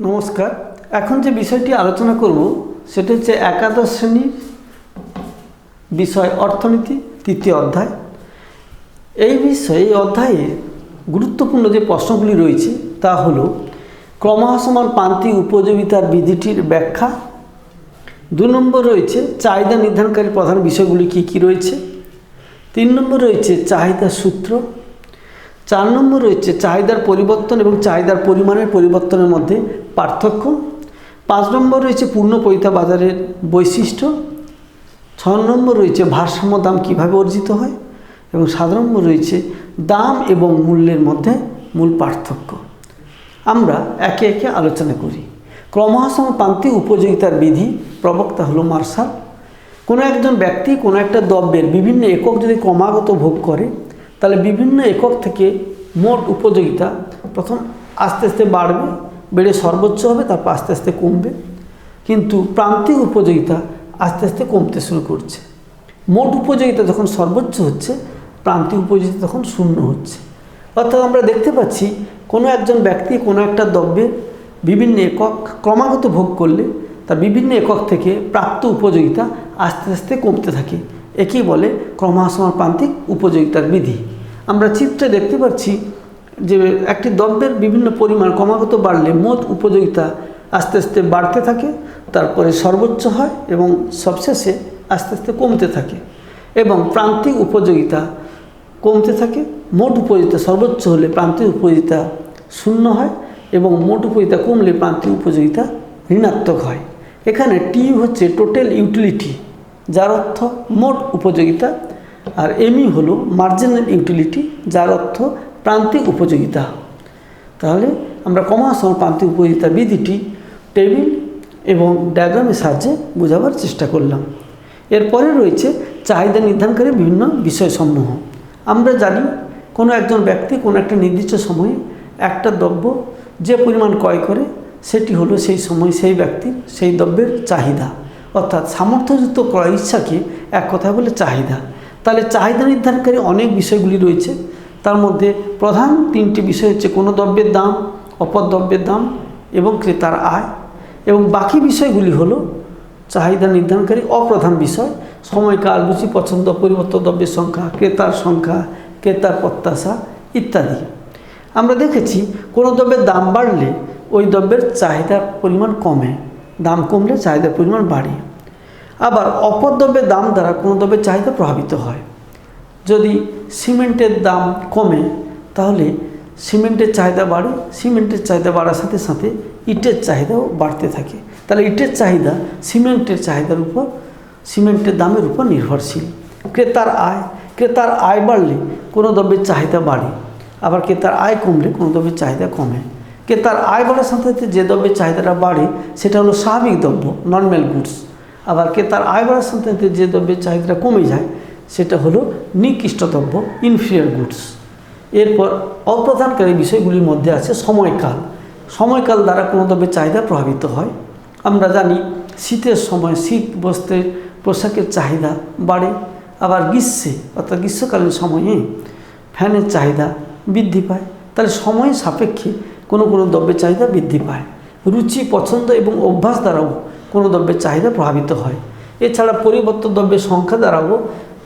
নমস্কার। এখন যে বিষয়টি আলোচনা করব সেটা হচ্ছে একাদশ শ্রেণীর বিষয় অর্থনীতি তৃতীয় অধ্যায়। এই অধ্যায়ে গুরুত্বপূর্ণ যে প্রশ্নগুলি রয়েছে তা হলো ক্রমহ্রাসমান প্রান্তিক উপযোগিতার বিধিটির ব্যাখ্যা। 2 নম্বর রয়েছে চাহিদা নির্ধারণকারী প্রধান বিষয়গুলি কী কী রয়েছে। 3 নম্বর রয়েছে চাহিদার সূত্র। 4 নম্বর রয়েছে চাহিদার পরিবর্তন এবং চাহিদার পরিমাণের পরিবর্তনের মধ্যে পার্থক্য। 5 নম্বর রয়েছে পূর্ণ পৈতা বাজারের বৈশিষ্ট্য। 6 নম্বর রয়েছে ভারসাম্য দাম কীভাবে অর্জিত হয় এবং 7 নম্বর রয়েছে দাম এবং মূল্যের মধ্যে মূল পার্থক্য। আমরা একে একে আলোচনা করি। ক্রমহ্রাসমান প্রান্তিক উপযোগিতার বিধি প্রবক্তা হলো মার্শাল। কোনো একজন ব্যক্তি কোনো একটা দ্রব্যের বিভিন্ন একক যদি ক্রমাগত ভোগ করে তাহলে বিভিন্ন একক থেকে মোট উপযোগিতা প্রথম আস্তে আস্তে বাড়বে, বেড়ে সর্বোচ্চ হবে, তারপর আস্তে আস্তে কমবে। কিন্তু প্রান্তিক উপযোগিতা আস্তে আস্তে কমতে শুরু করছে। মোট উপযোগিতা যখন সর্বোচ্চ হচ্ছে, প্রান্তিক উপযোগিতা তখন শূন্য হচ্ছে। অর্থাৎ আমরা দেখতে পাচ্ছি কোনো একজন ব্যক্তি কোনো একটা দ্রব্যের বিভিন্ন একক ক্রমাগত ভোগ করলে তার বিভিন্ন একক থেকে প্রাপ্ত উপযোগিতা আস্তে আস্তে কমতে থাকে। একেই বলে ক্রমহ্রাসমান প্রান্তিক উপযোগিতার বিধি। আমরা চিত্রে দেখতে পাচ্ছি যে একটি দ্রব্যের বিভিন্ন পরিমাণ ক্রমাগত বাড়লে মোট উপযোগিতা আস্তে আস্তে বাড়তে থাকে, তারপরে সর্বোচ্চ হয় এবং সবশেষে আস্তে আস্তে কমতে থাকে। এবং প্রান্তিক উপযোগিতা কমতে থাকে। মোট উপযোগিতা সর্বোচ্চ হলে প্রান্তিক উপযোগিতা শূন্য হয় এবং মোট উপযোগিতা কমলে প্রান্তিক উপযোগিতা ঋণাত্মক হয়। এখানে টি হচ্ছে টোটাল ইউটিলিটি, যার অর্থ মোট উপযোগিতা, আর এমই হলো মার্জিনাল ইউটিলিটি, যার অর্থ প্রান্তিক উপযোগিতা। তাহলে আমরা ক্রমহ্রাসমান প্রান্তিক উপযোগিতা বিধিটি টেবিল এবং ডায়াগ্রামের সাহায্যে বোঝাবার চেষ্টা করলাম। এরপরে রয়েছে চাহিদা নির্ধারণকারী বিভিন্ন বিষয়সমূহ। আমরা জানি কোনো একজন ব্যক্তি কোনো একটা নির্দিষ্ট সময়ে একটা দ্রব্য যে পরিমাণ ক্রয় করে সেটি হলো সেই সময় সেই ব্যক্তির সেই দ্রব্যের চাহিদা, অর্থাৎ সামর্থ্যযুক্ত ক্রয় ইচ্ছাকে এক কথা বলে চাহিদা। তাহলে চাহিদা নির্ধারণকারী অনেক বিষয়গুলি রয়েছে। তার মধ্যে প্রধান 3টি বিষয় হচ্ছে কোনো দ্রব্যের দাম, অপর দ্রব্যের দাম এবং ক্রেতার আয়। এবং বাকি বিষয়গুলি হলো চাহিদা নির্ধারণকারী অপ্রধান বিষয়: সময়কাল, রুচি, পছন্দ, পরিবর্তন দ্রব্যের সংখ্যা, ক্রেতার সংখ্যা, ক্রেতার প্রত্যাশা ইত্যাদি। আমরা দেখেছি কোনো দ্রব্যের দাম বাড়লে ওই দ্রব্যের চাহিদার পরিমাণ কমে, দাম কমলে চাহিদার পরিমাণ বাড়ে। আবার অপর দ্রব্যের দাম দ্বারা কোনো দ্রব্যের চাহিদা প্রভাবিত হয়। যদি সিমেন্টের দাম কমে তাহলে সিমেন্টের চাহিদা বাড়ে, সিমেন্টের চাহিদা বাড়ার সাথে সাথে ইটের চাহিদাও বাড়তে থাকে। তাহলে ইটের চাহিদা সিমেন্টের চাহিদার উপর, সিমেন্টের দামের উপর নির্ভরশীল। ক্রেতার আয় বাড়লে কোনো দ্রব্যের চাহিদা বাড়ে, আবার ক্রেতার আয় কমলে কোনো দ্রব্যের চাহিদা কমে। ক্রেতার আয় বাড়ার সাথে সাথে যে দ্রব্যের চাহিদাটা বাড়ে সেটা হলো স্বাভাবিক দ্রব্য, নর্মাল গুডস। আবার ক্রেতার আয় বাড়ার সাথে সাথে যে দ্রব্যের চাহিদাটা কমে যায় সেটা হলো নিকৃষ্ট দ্রব্য, ইনফিরিয়র গুডস। এরপর অপ্রধানকারী বিষয়গুলির মধ্যে আছে সময়কাল। সময়কাল দ্বারা কোনো দ্রব্যের চাহিদা প্রভাবিত হয়। আমরা জানি শীতের সময় শীত বস্ত্রের পোশাকের চাহিদা বাড়ে, আবার গ্রীষ্মে অর্থাৎ গ্রীষ্মকালীন সময়ে ফ্যানের চাহিদা বৃদ্ধি পায়। তাহলে সময় সাপেক্ষে কোনো কোনো দ্রব্যের চাহিদা বৃদ্ধি পায়। রুচি, পছন্দ এবং অভ্যাস দ্বারাও কোনো দ্রব্যের চাহিদা প্রভাবিত হয়। এছাড়া পরিবর্তন দ্রব্যের সংখ্যা দ্বারাও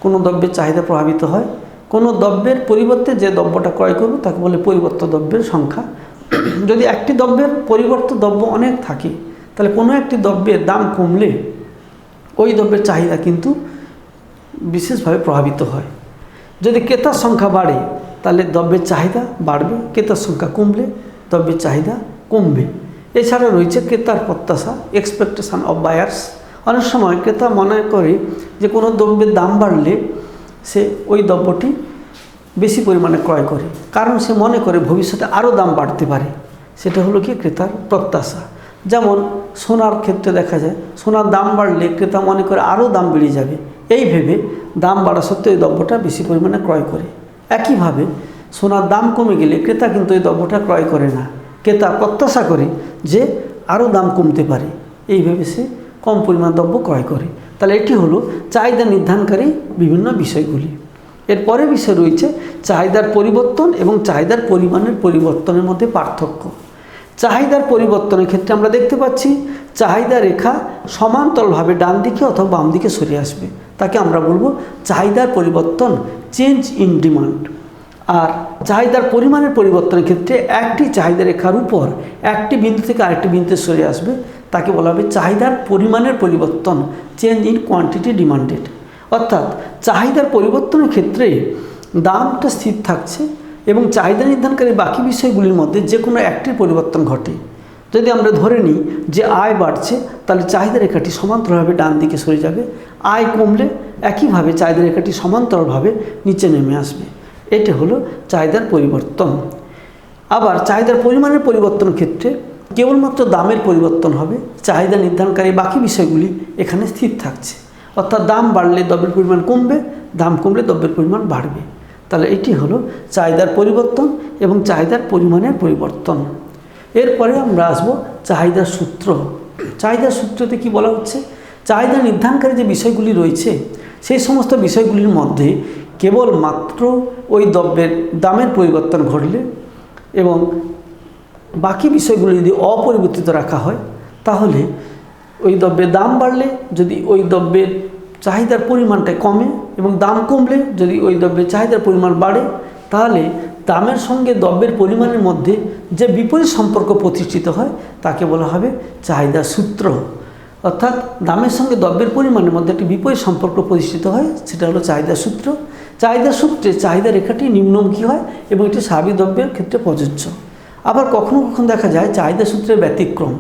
কোনো দ্রব্যের চাহিদা প্রভাবিত হয়। কোনো দ্রব্যের পরিবর্তে যে দ্রব্যটা ক্রয় করব তাকে বলে পরিবর্তন দ্রব্যের সংখ্যা। যদি একটি দ্রব্যের পরিবর্তন দ্রব্য অনেক থাকে তাহলে কোনো একটি দ্রব্যের দাম কমলে ওই দ্রব্যের চাহিদা কিন্তু বিশেষভাবে প্রভাবিত হয়। যদি ক্রেতার সংখ্যা বাড়ে তাহলে দ্রব্যের চাহিদা বাড়বে, ক্রেতার সংখ্যা কমলে দ্রব্যের চাহিদা কমবে। এছাড়া রয়েছে ক্রেতার প্রত্যাশা, এক্সপেকটেশন অফ বায়ার্স। অনেক সময় ক্রেতা মনে করে যে কোনো দ্রব্যের দাম বাড়লে সে ওই দ্রব্যটি বেশি পরিমাণে ক্রয় করে, কারণ সে মনে করে ভবিষ্যতে আরও দাম বাড়তে পারে। সেটা হলো কি ক্রেতার প্রত্যাশা। যেমন সোনার ক্ষেত্রে দেখা যায় সোনার দাম বাড়লে ক্রেতা মনে করে আরও দাম বেড়ে যাবে, এই ভেবে দাম বাড়া সত্ত্বেও এই দ্রব্যটা বেশি পরিমাণে ক্রয় করে। একইভাবে সোনার দাম কমে গেলে ক্রেতা কিন্তু এই দ্রব্যটা ক্রয় করে না, ক্রেতা প্রত্যাশা করে যে আরও দাম কমতে পারে, এই ভেবে সে কম পরিমাণ দ্রব্য ক্রয় করে। তাহলে এটি হলো চাহিদা নির্ধারণকারী বিভিন্ন বিষয়গুলি। এরপরে বিষয় রয়েছে চাহিদার পরিবর্তন এবং চাহিদার পরিমাণের পরিবর্তনের মধ্যে পার্থক্য। চাহিদার পরিবর্তনের ক্ষেত্রে আমরা দেখতে পাচ্ছি চাহিদা রেখা সমান্তরালভাবে ডান দিকে অথবা বাম দিকে সরে আসবে, তাকে আমরা বলবো চাহিদার পরিবর্তন, চেঞ্জ ইন ডিমান্ড। আর চাহিদার পরিমাণের পরিবর্তনের ক্ষেত্রে একটি চাহিদা রেখার উপর একটি বিন্দু থেকে আরেকটি বিন্দুতে সরে আসবে, তাকে বলা হবে চাহিদার পরিমাণের পরিবর্তন, চেঞ্জ ইন কোয়ান্টিটি ডিমান্ডেড। অর্থাৎ চাহিদার পরিবর্তনের ক্ষেত্রে দামটা স্থির থাকছে এবং চাহিদা নির্ধারণকারী বাকি বিষয়গুলির মধ্যে যে কোনো একটির পরিবর্তন ঘটে। যদি আমরা ধরে নিই যে আয় বাড়ছে, তাহলে চাহিদা রেখাটি সমান্তরালভাবে ডান দিকে সরে যাবে, আয় কমলে একইভাবে চাহিদা রেখাটি সমান্তরালভাবে নিচে নেমে আসবে। এটা হলো চাহিদার পরিবর্তন। আবার চাহিদার পরিমাণের পরিবর্তনের ক্ষেত্রে কেবলমাত্র দামের পরিবর্তন হবে, চাহিদা নির্ধারণকারী বাকি বিষয়গুলি এখানে স্থির থাকছে। অর্থাৎ দাম বাড়লে দ্রব্যের পরিমাণ কমবে, দাম কমলে দ্রব্যের পরিমাণ বাড়বে। তাহলে এটি হলো চাহিদার পরিবর্তন এবং চাহিদার পরিমাণের পরিবর্তন। এরপরে আমরা আসব চাহিদার সূত্র। চাহিদার সূত্রতে কি বলা হচ্ছে? চাহিদা নির্ধারণকারী যে বিষয়গুলি রয়েছে সেই সমস্ত বিষয়গুলির মধ্যে কেবলমাত্র ওই দ্রব্যের দামের পরিবর্তন ঘটলে এবং বাকি বিষয়গুলি যদি অপরিবর্তিত রাখা হয়, তাহলে ওই দ্রব্যের দাম বাড়লে যদি ওই দ্রব্যের চাহিদার পরিমাণটা কমে এবং দাম কমলে যদি ওই দ্রব্যের চাহিদার পরিমাণ বাড়ে, তাহলে দামের সঙ্গে দ্রব্যের পরিমাণের মধ্যে যে বিপরীত সম্পর্ক প্রতিষ্ঠিত হয় তাকে বলা হবে চাহিদা সূত্র। অর্থাৎ দামের সঙ্গে দ্রব্যের পরিমাণের মধ্যে একটি বিপরীত সম্পর্ক প্রতিষ্ঠিত হয়, সেটা হলো চাহিদা সূত্র। চাহিদা সূত্রে চাহিদা রেখাটি নিম্নমুখী হয় এবং এটি স্বাভাবিক দ্রব্যের ক্ষেত্রে প্রযোজ্য। আবার কখনো কখনো দেখা যায় চাহিদা সূত্রের ব্যতিক্রম,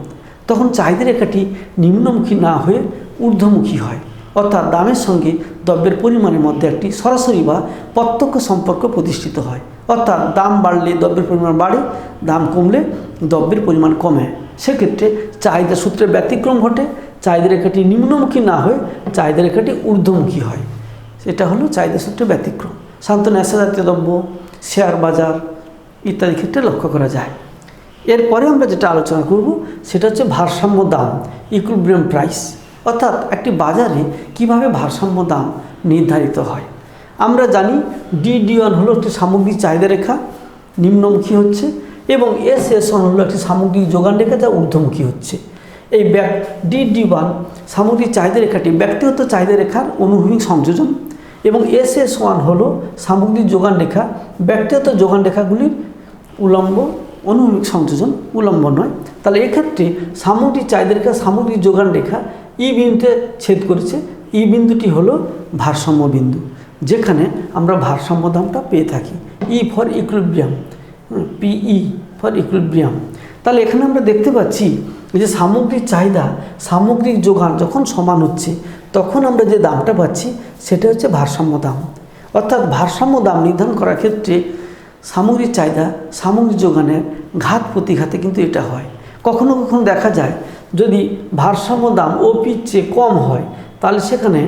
তখন চাহিদা রেখাটি নিম্নমুখী না হয়ে ঊর্ধ্বমুখী হয়। অর্থাৎ দামের সঙ্গে দ্রব্যের পরিমাণের মধ্যে একটি সরাসরি বা প্রত্যক্ষ সম্পর্ক প্রতিষ্ঠিত হয়। অর্থাৎ দাম বাড়লে দ্রব্যের পরিমাণ বাড়ে, দাম কমলে দ্রব্যের পরিমাণ কমে। সেক্ষেত্রে চাহিদা সূত্রের ব্যতিক্রম ঘটে, চাহিদা রেখাটি নিম্নমুখী না হয়ে চাহিদা রেখাটি ঊর্ধ্বমুখী হয়। সেটা হলো চাহিদা সূত্রের ব্যতিক্রম। সাধারণত নেশাজাতীয় দ্রব্য, শেয়ার বাজার ইত্যাদি ক্ষেত্রে লক্ষ্য করা যায়। এরপরে আমরা যেটা আলোচনা করব সেটা হচ্ছে ভারসাম্য দাম, ইকুইলিব্রিয়াম প্রাইস। অর্থাৎ একটি বাজারে কিভাবে ভারসাম্য দাম নির্ধারিত হয়। আমরা জানি DD1 হলো একটি সামগ্রিক চাহিদা রেখা, নিম্নমুখী হচ্ছে, এবং SS1 হলো একটি সামগ্রিক যোগান রেখা, যা ঊর্ধ্বমুখী হচ্ছে। এই DD1 সামগ্রিক চাহিদা রেখাটি ব্যক্তিগত চাহিদা রেখার অনুভূমিক সংযোজন এবং SS1 হলো সামগ্রিক যোগান রেখা, ব্যক্তিগত যোগান রেখাগুলির উলম্ব অনুভূমিক সংযোজন, উলম্ব নয়। তাহলে এক্ষেত্রে সামগ্রিক চাহিদা রেখা সামগ্রিক যোগান রেখা ই বিন্দুতে ছেদ করেছে। ই বিন্দুটি হলো ভারসাম্য বিন্দু, যেখানে আমরা ভারসাম্য দামটা পেয়ে থাকি। E for equilibrium, PE for equilibrium. তাহলে এখানে আমরা দেখতে পাচ্ছি যে সামগ্রিক চাহিদা সামগ্রিক যোগান যখন সমান হচ্ছে, তখন আমরা যে দামটা পাচ্ছি সেটা হচ্ছে ভারসাম্য দাম। অর্থাৎ ভারসাম্য দাম নির্ধারণ করার ক্ষেত্রে সামগ্রিক চাহিদা সামগ্রিক যোগানের ঘাত প্রতিঘাতে কিন্তু এটা হয়। কখনো কখনো দেখা যায় যদি ভারসাম্য দাম OPর চেয়ে কম হয়, তাহলে সেখানে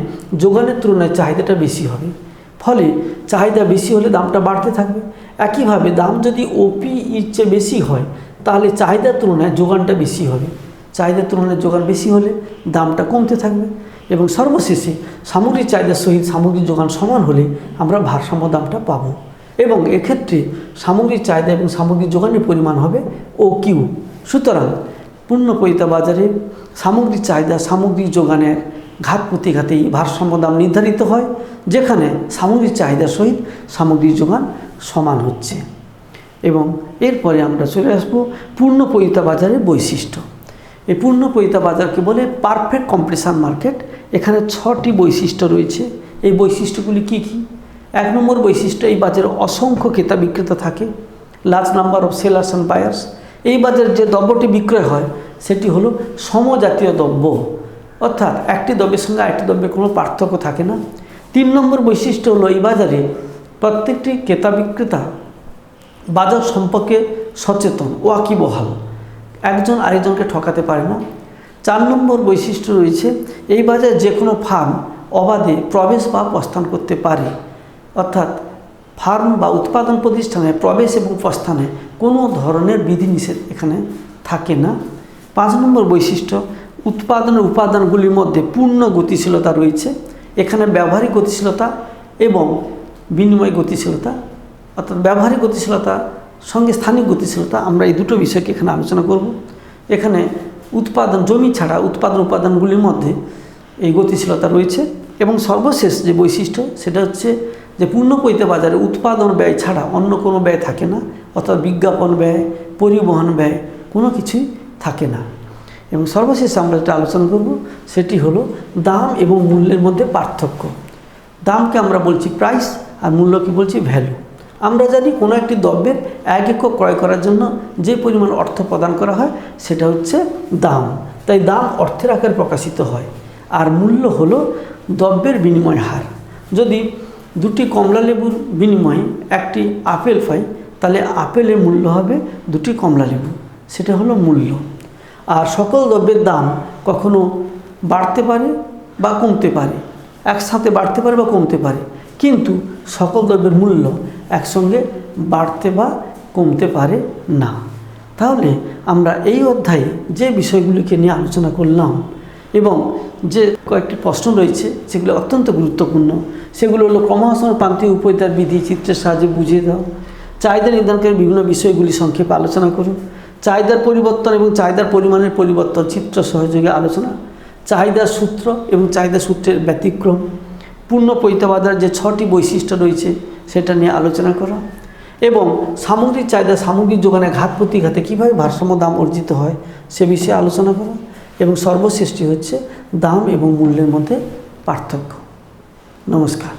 যোগানের তুলনায় চাহিদাটা বেশি হবে, ফলে চাহিদা বেশি হলে দামটা বাড়তে থাকবে। একইভাবে দাম যদি OPর চেয়ে বেশি হয়, তাহলে চাহিদার তুলনায় যোগানটা বেশি হবে, চাহিদার তুলনায় যোগান বেশি হলে দামটা কমতে থাকবে, এবং সর্বশেষে সামগ্রিক চাহিদার সহিত সামগ্রিক যোগান সমান হলে আমরা ভারসাম্য দামটা পাবো। এবং এক্ষেত্রে সামগ্রিক চাহিদা এবং সামগ্রিক যোগানের পরিমাণ হবে OQ। সুতরাং পূর্ণপরিতা বাজারে সামগ্রিক চাহিদা সামগ্রিক যোগানের ঘাত প্রতিঘাতেই ভারসাম্য দাম নির্ধারিত হয়, যেখানে সামগ্রিক চাহিদার সহিত সামগ্রিক যোগান সমান হচ্ছে। এবং এরপরে আমরা চলে আসবো পূর্ণপরিতা বাজারের বৈশিষ্ট্য। এই পূর্ণপরিতা বাজারকে বলে পারফেক্ট কম্পিটিশন মার্কেট। এখানে 6টি বৈশিষ্ট্য রয়েছে। এই বৈশিষ্ট্যগুলি কি কি? 1 নম্বর বৈশিষ্ট্য, এই বাজারে অসংখ্য ক্রেতা বিক্রেতা থাকে, large number of sellers and buyers. এই বাজারে যে দ্রব্যটি বিক্রয় হয় সেটি হলো সমজাতীয় দ্রব্য, অর্থাৎ একটি দ্রব্যের সঙ্গে আরেকটি দ্রব্যের কোনো পার্থক্য থাকে না। 3 নম্বর বৈশিষ্ট্য হলো এই বাজারে প্রত্যেকটি ক্রেতা বিক্রেতা বাজার সম্পর্কে সচেতন, ওয়াকিবহাল, একজন আরেকজনকে ঠকাতে পারে না। 4 নম্বর বৈশিষ্ট্য রয়েছে, এই বাজারে যে কোনো ফার্ম অবাধে প্রবেশ বা প্রস্থান করতে পারে, অর্থাৎ ফার্ম বা উৎপাদন প্রতিষ্ঠানে প্রবেশ এবং প্রস্থানে কোনো ধরনের বিধিনিষেধ এখানে থাকে না। 5 নম্বর বৈশিষ্ট্য, উৎপাদনের উপাদানগুলির মধ্যে পূর্ণ গতিশীলতা রয়েছে। এখানে ব্যবহারিক গতিশীলতা এবং বিনিময় গতিশীলতা, অর্থাৎ ব্যবহারিক গতিশীলতা সঙ্গে স্থানিক গতিশীলতা, আমরা এই দুটো বিষয়কে এখানে আলোচনা করব। এখানে উৎপাদন, জমি ছাড়া উৎপাদন উপাদানগুলির মধ্যে এই গতিশীলতা রয়েছে। এবং সর্বশেষ যে বৈশিষ্ট্য সেটা হচ্ছে যে পূর্ণপৈতে বাজারে উৎপাদন ব্যয় ছাড়া অন্য কোনো ব্যয় থাকে না, অর্থাৎ বিজ্ঞাপন ব্যয়, পরিবহন ব্যয় কোনো কিছুই থাকে না। এবং সর্বশেষে আমরা যেটা আলোচনা করব সেটি হলো দাম এবং মূল্যের মধ্যে পার্থক্য। দামকে আমরা বলছি প্রাইস, আর মূল্যকে বলছি ভ্যালু। আমরা জানি কোনো একটি দ্রব্যের এক একক ক্রয় করার জন্য যে পরিমাণ অর্থ প্রদান করা হয় সেটা হচ্ছে দাম। তাই দাম অর্থের আকারে প্রকাশিত হয়। আর মূল্য হলো দ্রব্যের বিনিময় হার। যদি দুটি কমলা লেবুর বিনিময়ে একটি আপেল পাই, তাহলে আপেলের মূল্য হবে দুটি কমলা লেবু, সেটা হলো মূল্য। আর সকল দ্রব্যের দাম কখনো বাড়তে পারে বা কমতে পারে, একসাথে বাড়তে পারে বা কমতে পারে, কিন্তু সকল দ্রব্যের মূল্য একসঙ্গে বাড়তে বা কমতে পারে না। তাহলে আমরা এই অধ্যায়ে যে বিষয়গুলিকে নিয়ে আলোচনা করলাম এবং যে কয়েকটি প্রশ্ন রয়েছে সেগুলো অত্যন্ত গুরুত্বপূর্ণ, সেগুলো হলো ক্রমহ্রাসমান প্রান্তিক উপরিতার বিধি চিত্রের সাহায্যে বুঝিয়ে দাও, চাহিদা নির্ধারণের বিভিন্ন বিষয়গুলি সংক্ষেপে আলোচনা করুন, চাহিদার পরিবর্তন এবং চাহিদার পরিমাণের পরিবর্তন চিত্র সহযোগে আলোচনা, চাহিদার সূত্র এবং চাহিদা সূত্রের ব্যতিক্রম, পূর্ণপৈতে বাজার যে 6টি বৈশিষ্ট্য রয়েছে সেটা নিয়ে আলোচনা করা, এবং সামগ্রিক চাহিদা সামগ্রিক যোগানে ঘাত প্রতিঘাতে কীভাবে ভারসাম্য দাম অর্জিত হয় সে বিষয়ে আলোচনা করা, এবং সর্বশেষটি হচ্ছে দাম এবং মূল্যের মধ্যে পার্থক্য। নমস্কার।